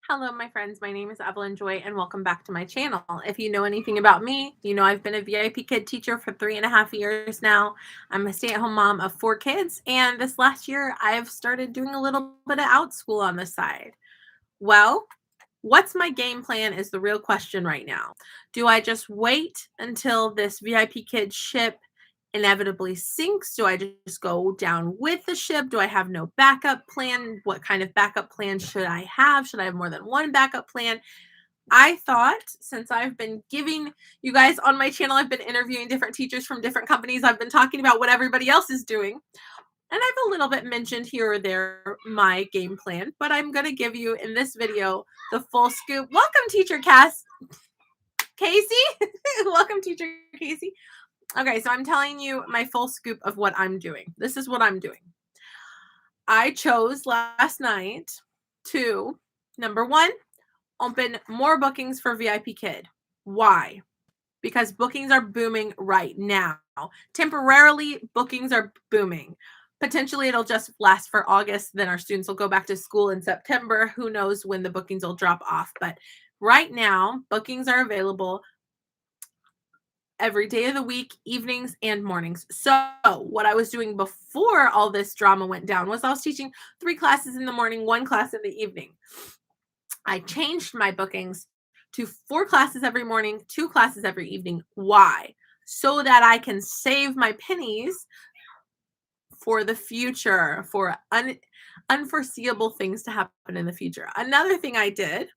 Hello, my friends. My name is Evelyn Joy, and welcome back to my channel. If you know anything about me, you know I've been a VIPKid teacher for 3.5 years now. I'm a stay-at-home mom of 4 kids, and this last year I've started doing a little bit of OutSchool on the side. Well, what's my game plan is the real question right now. Do I just wait until this VIPKid ship inevitably sinks? Do I just go down with the ship? Do I have no backup plan? What kind of backup plan should I have? Should I have more than one backup plan? I thought, since I've been giving you guys on my channel, I've been interviewing different teachers from different companies. I've been talking about what everybody else is doing. And I've a little bit mentioned here or there my game plan, but I'm going to give you in this video the full scoop. Welcome, Teacher Kasie. Welcome, Teacher Kasie. Okay, so I'm telling you my full scoop of what I'm doing. This is what I'm doing. I chose last night to, number one, open more bookings for VIPKid. Why? Because bookings are booming right now. Temporarily, bookings are booming. Potentially, it'll just last for August. Then our students will go back to school in September. Who knows when the bookings will drop off. But right now, bookings are available every day of the week, evenings and mornings. So what I was doing before all this drama went down was I was teaching 3 classes in the morning, 1 class in the evening. I changed my bookings to 4 classes every morning, 2 classes every evening. Why? So that I can save my pennies for the future, for unforeseeable things to happen in the future. Another thing I did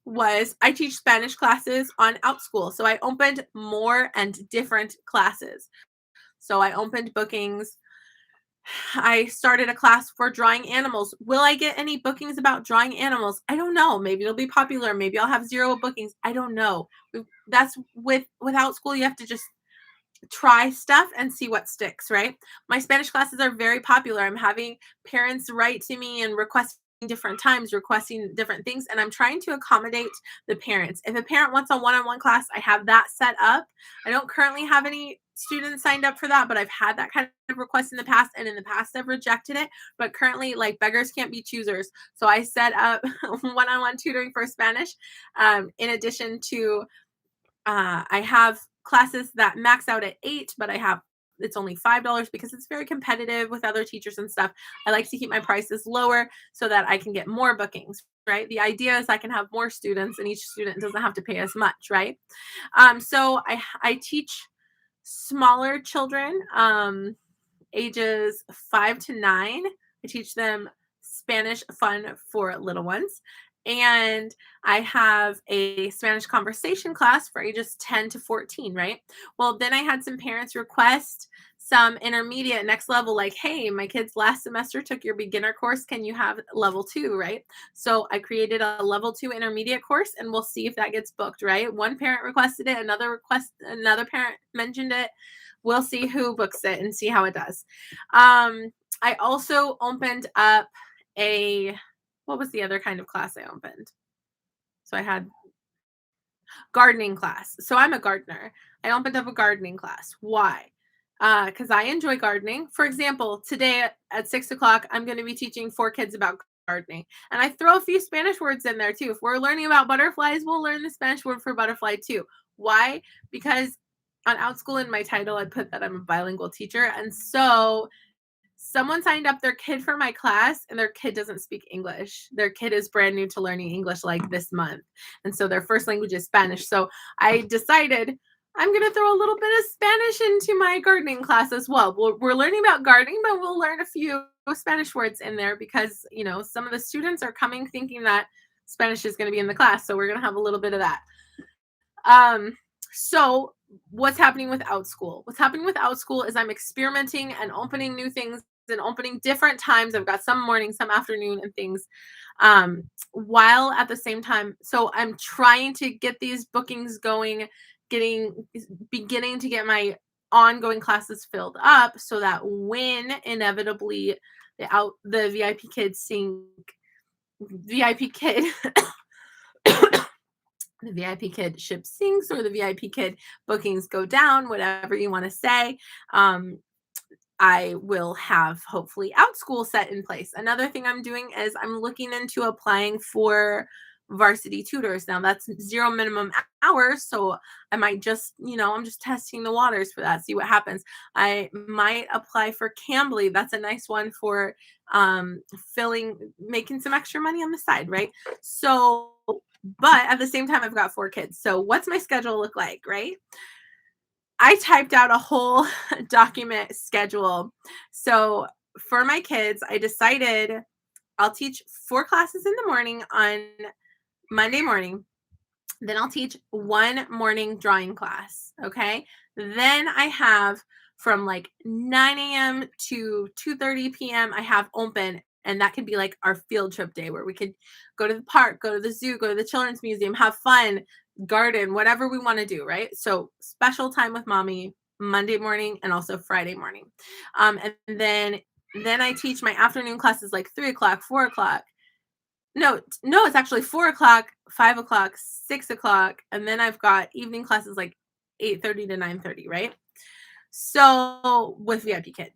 was I teach Spanish classes on OutSchool. So I opened more and different classes. So I opened bookings. I started a class for drawing animals. Will I get any bookings about drawing animals? I don't know. Maybe it'll be popular. Maybe I'll have 0 bookings. I don't know. That's with OutSchool, you have to just try stuff and see what sticks, right? My Spanish classes are very popular. I'm having parents write to me and requesting different times, requesting different things, and I'm trying to accommodate the parents. If a parent wants a one-on-one class, I have that set up. I don't currently have any students signed up for that, but I've had that kind of request in the past, and in the past I've rejected it. But currently, like, beggars can't be choosers, so I set up one-on-one tutoring for Spanish. In addition to I have classes that max out at 8, but it's only $5 because it's very competitive with other teachers and stuff. I like to keep my prices lower so that I can get more bookings, right? The idea is I can have more students and each student doesn't have to pay as much, right? So I teach smaller children, ages 5 to 9. I teach them Spanish fun for little ones. And I have a Spanish conversation class for ages 10 to 14, right? Well, then I had some parents request some intermediate next level, like, hey, my kids last semester took your beginner course. Can you have level 2, right? So I created a level 2 intermediate course, and we'll see if that gets booked, right? One parent requested it, another parent mentioned it. We'll see who books it and see how it does. I also opened up what was the other kind of class I opened? So I had gardening class. So I'm a gardener. I opened up a gardening class. Why? Because I enjoy gardening. For example, today at 6 o'clock, I'm going to be teaching 4 kids about gardening. And I throw a few Spanish words in there too. If we're learning about butterflies, we'll learn the Spanish word for butterfly too. Why? Because on OutSchool in my title, I put that I'm a bilingual teacher. And so someone signed up their kid for my class and their kid doesn't speak English. Their kid is brand new to learning English like this month. And so their first language is Spanish. So I decided I'm going to throw a little bit of Spanish into my gardening class as well. We're learning about gardening, but we'll learn a few Spanish words in there because, you know, some of the students are coming thinking that Spanish is going to be in the class. So we're going to have a little bit of that. So what's happening with OutSchool? What's happening with OutSchool is I'm experimenting and opening new things and opening different times. I've got some morning, some afternoon and things, while at the same time. So I'm trying to get these bookings going, beginning to get my ongoing classes filled up so that when inevitably the VIPKid the VIPKid ship sinks or the VIPKid bookings go down, whatever you want to say, I will have hopefully OutSchool set in place. Another thing I'm doing is I'm looking into applying for Varsity Tutors. Now that's 0 minimum hours, so I might just, I'm just testing the waters for that, see what happens. I might apply for Cambly. That's a nice one for filling, making some extra money on the side, right? So, but at the same time, I've got 4 kids. So what's my schedule look like, right? I typed out a whole document schedule. So for my kids, I decided I'll teach 4 classes in the morning on Monday morning. Then I'll teach 1 morning drawing class. Okay. Then I have from like 9 a.m. to 2:30 p.m. I have open, and that could be like our field trip day where we could go to the park, go to the zoo, go to the children's museum, have fun, garden, whatever we want to do, right? So special time with mommy Monday morning and also Friday morning. And then I teach my afternoon classes like 3 o'clock, 4 o'clock. No, it's actually 4 o'clock, 5 o'clock, 6 o'clock, and then I've got evening classes like 8:30 to 9:30, right? So with VIP Kid.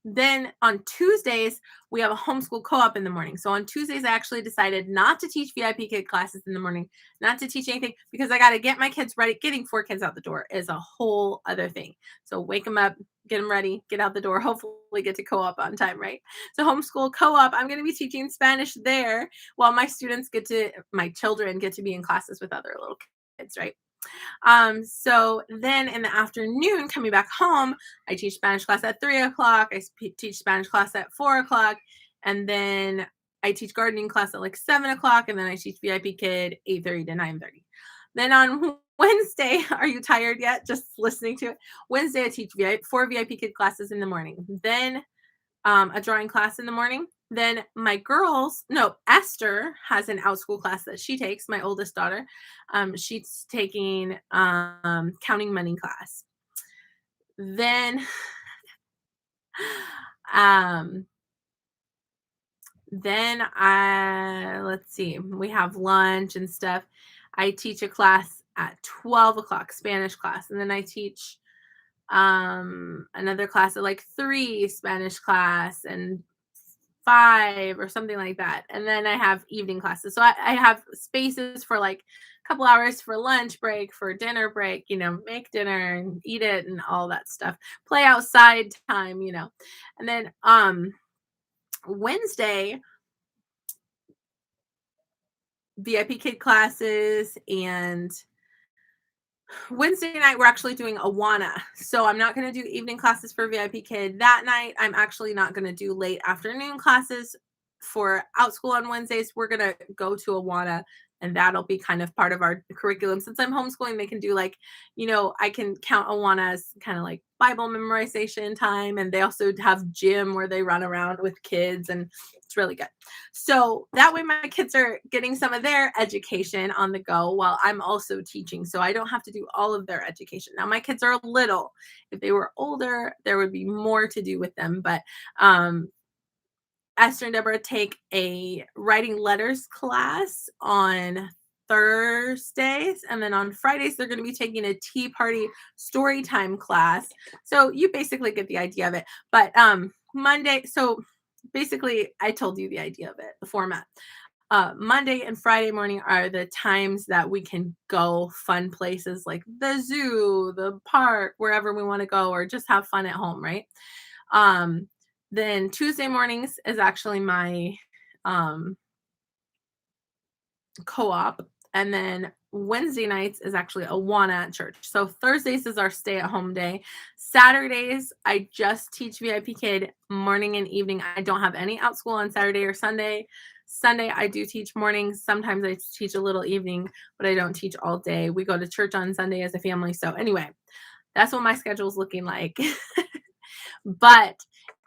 Then on Tuesdays, we have a homeschool co-op in the morning. So on Tuesdays, I actually decided not to teach VIP Kid classes in the morning, not to teach anything, because I got to get my kids ready. Getting 4 kids out the door is a whole other thing. So wake them up, get them ready, get out the door, hopefully get to co-op on time, right? So homeschool co-op, I'm going to be teaching Spanish there while my children get to be in classes with other little kids, right? So then in the afternoon, coming back home, I teach Spanish class at 3 o'clock. I teach Spanish class at 4 o'clock. And then I teach gardening class at like 7 o'clock. And then I teach VIP Kid 8:30 to 9:30. Then on Wednesday, are you tired yet? Just listening to it. Wednesday, I teach 4 VIP Kid classes in the morning. Then a drawing class in the morning. Then my girls, no, Esther has an outschool class that she takes, my oldest daughter. She's taking counting money class. Then um let's see, we have lunch and stuff. I teach a class at 12 o'clock, Spanish class, and then I teach another class at like 3, Spanish class, and 5 or something like that. And then I have evening classes. So I have spaces for like a couple hours for lunch break, for dinner break, make dinner and eat it and all that stuff. Play outside time. And then Wednesday, VIP Kid classes, and Wednesday night, we're actually doing Awana. So I'm not going to do evening classes for VIP Kid that night. I'm actually not going to do late afternoon classes for Outschool on Wednesdays. We're going to go to Awana, and that'll be kind of part of our curriculum. Since I'm homeschooling, they can do like, I can count Awana as kind of like Bible memorization time. And they also have gym where they run around with kids, and it's really good. So that way my kids are getting some of their education on the go while I'm also teaching. So I don't have to do all of their education. Now my kids are little. If they were older, there would be more to do with them. But Esther and Deborah take a writing letters class on Thursdays, and then on Fridays they're going to be taking a tea party story time class. So you basically get the idea of it. But Monday, so basically I told you the idea of it, the format. Monday and Friday morning are the times that we can go fun places like the zoo, the park, wherever we want to go, or just have fun at home, right? Then Tuesday mornings is actually my co-op. And then Wednesday nights is actually Awana at church. So Thursdays is our stay-at-home day. Saturdays, I just teach VIP Kid morning and evening. I don't have any Outschool on Saturday or Sunday. Sunday, I do teach mornings. Sometimes I teach a little evening, but I don't teach all day. We go to church on Sunday as a family. So anyway, that's what my schedule is looking like. But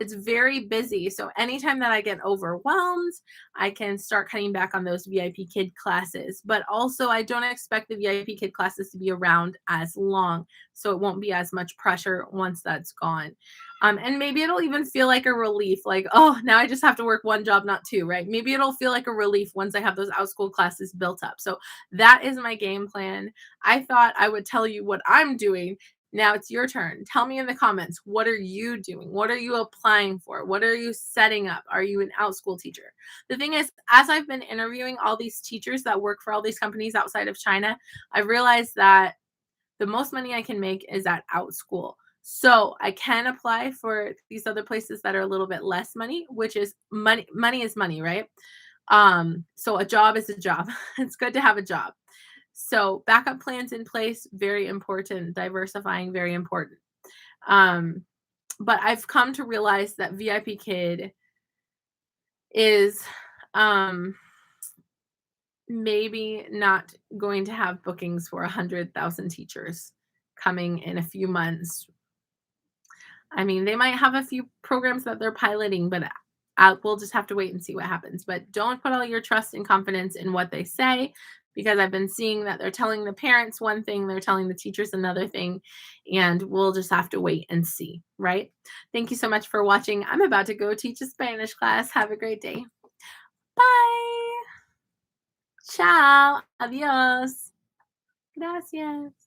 it's very busy. So anytime that I get overwhelmed, I can start cutting back on those VIP Kid classes. But also, I don't expect the VIP Kid classes to be around as long. So it won't be as much pressure once that's gone. And maybe it'll even feel like a relief, like, oh, now I just have to work one job, not 2, right? Maybe it'll feel like a relief once I have those Outschool classes built up. So that is my game plan. I thought I would tell you what I'm doing, Now it's your turn. Tell me in the comments, what are you doing? What are you applying for? What are you setting up? Are you an outschool teacher? The thing is, as I've been interviewing all these teachers that work for all these companies outside of China, I've realized that the most money I can make is at outschool. So I can apply for these other places that are a little bit less money, which is money is money, right? So a job is a job. It's good to have a job. So backup plans in place, very important. Diversifying, very important. Um, but I've come to realize that VIP Kid is maybe not going to have bookings for 100,000 teachers coming in a few months. I mean, they might have a few programs that they're piloting, but we'll just have to wait and see what happens. But don't put all your trust and confidence in what they say, because I've been seeing that they're telling the parents one thing, they're telling the teachers another thing, and we'll just have to wait and see, right? Thank you so much for watching. I'm about to go teach a Spanish class. Have a great day. Bye. Chao. Adios. Gracias.